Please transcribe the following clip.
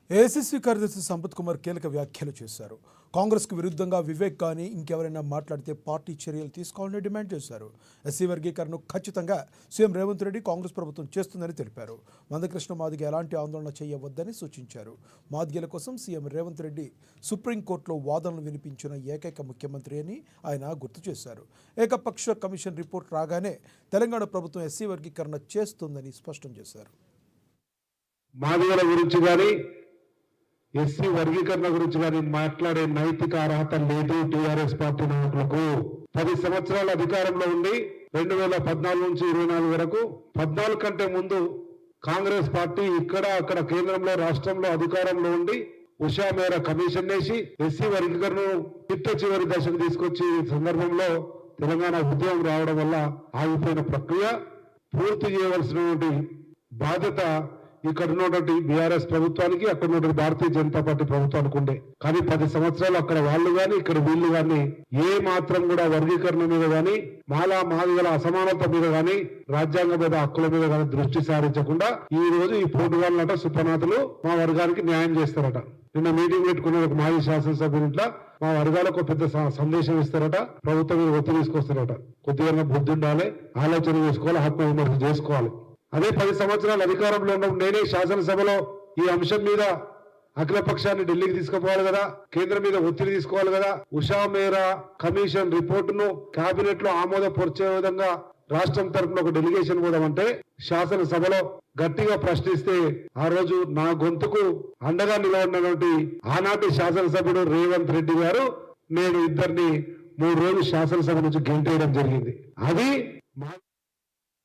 AICC కార్యదర్శి సంపత్ కుమార్ కీలక వ్యాఖ్యలు చేశారు. కాంగ్రెస్కు విరుద్ధంగా వివేక్ కానీ ఇంకెవరైనా మాట్లాడితే పార్టీ చర్యలు తీసుకోవాలని డిమాండ్ చేశారు. ఎస్సీ వర్గీకరణను ఖచ్చితంగా సీఎం రేవంత్ రెడ్డి కాంగ్రెస్ ప్రభుత్వం చేస్తుందని తెలిపారు. మందకృష్ణ మాదిగ ఎలాంటి ఆందోళన చేయవద్దని సూచించారు. మాదిగల కోసం సీఎం రేవంత్ రెడ్డి సుప్రీంకోర్టులో వాదనలు వినిపించిన ఏకైక ముఖ్యమంత్రి అని ఆయన గుర్తు చేశారు. ఏకపక్ష కమిషన్ రిపోర్ట్ రాగానే తెలంగాణ ప్రభుత్వం ఎస్సీ వర్గీకరణ చేస్తుందని స్పష్టం చేశారు. మాదిగల గురించి కానీ ఎస్సీ వర్గీకరణ గురించి కానీ మాట్లాడే నైతిక అర్హత లేదు టీఆర్ఎస్ పార్టీ నాయకులకు. 10 సంవత్సరాల అధికారంలో ఉండి 2014 నుంచి 24 వరకు 14 కంటే ముందు కాంగ్రెస్ పార్టీ ఇక్కడ అక్కడ కేంద్రంలో రాష్ట్రంలో అధికారంలో ఉండి ఉషా మేర కమిషన్ వేసి ఎస్సీ వర్గీకరణను చిట్ట చివరి దశకు తీసుకొచ్చి సందర్భంలో తెలంగాణ ఉద్యమం రావడం వల్ల ఆగిపోయిన ప్రక్రియ పూర్తి చేయవలసినటువంటి బాధ్యత ఇక్కడ ఉన్నటువంటి బీఆర్ఎస్ ప్రభుత్వానికి అక్కడ ఉన్నటువంటి భారతీయ జనతా పార్టీ ప్రభుత్వానికి ఉండే. కానీ 10 సంవత్సరాలు అక్కడ వాళ్ళు కానీ ఇక్కడ వీళ్ళు కానీ ఏ మాత్రం కూడా వర్గీకరణ మీద కానీ మాదిగల అసమానత మీద కానీ రాజ్యాంగబద్ధ హక్కుల మీద కానీ దృష్టి సారించకుండా ఈ రోజు ఈ పోటుగాళ్ళట సుపనాథులు మా వర్గానికి న్యాయం చేస్తారట. నిన్న మీటింగ్ పెట్టుకున్న ఒక మాజీ శాసనసభ్యునిట్లా మా వర్గాలకు పెద్ద సందేశం ఇస్తారట, ప్రభుత్వం మీద ఒత్తిడి తీసుకొస్తారట. కొద్దిగా బుద్ధి ఉండాలి, ఆలోచన చేసుకోవాలి, ఆత్మ విమర్శ చేసుకోవాలి. అదే 10 సంవత్సరాల అధికారంలో ఉన్నప్పుడు నేనే శాసనసభలో ఈ అంశం మీద అఖిల పక్షాన్ని ఢిల్లీకి తీసుకుపోవాలి కదా, కేంద్రం మీద ఒత్తిడి తీసుకోవాలి కదా. ఉషా మేరా కమిషన్ రిపోర్టును కేబినెట్ లో ఆమోదపరిచే విధంగా రాష్ట్రం తరఫున ఒక డెలిగేషన్ పోదామంటే శాసనసభలో గట్టిగా ప్రశ్నిస్తే ఆ రోజు నా గొంతుకు అండగా నిలబడినటువంటి ఆనాటి శాసనసభ్యుడు రేవంత్ రెడ్డి గారు నేను ఇద్దరిని 3 రోజులు శాసనసభ నుంచి గెంటేయడం జరిగింది. అది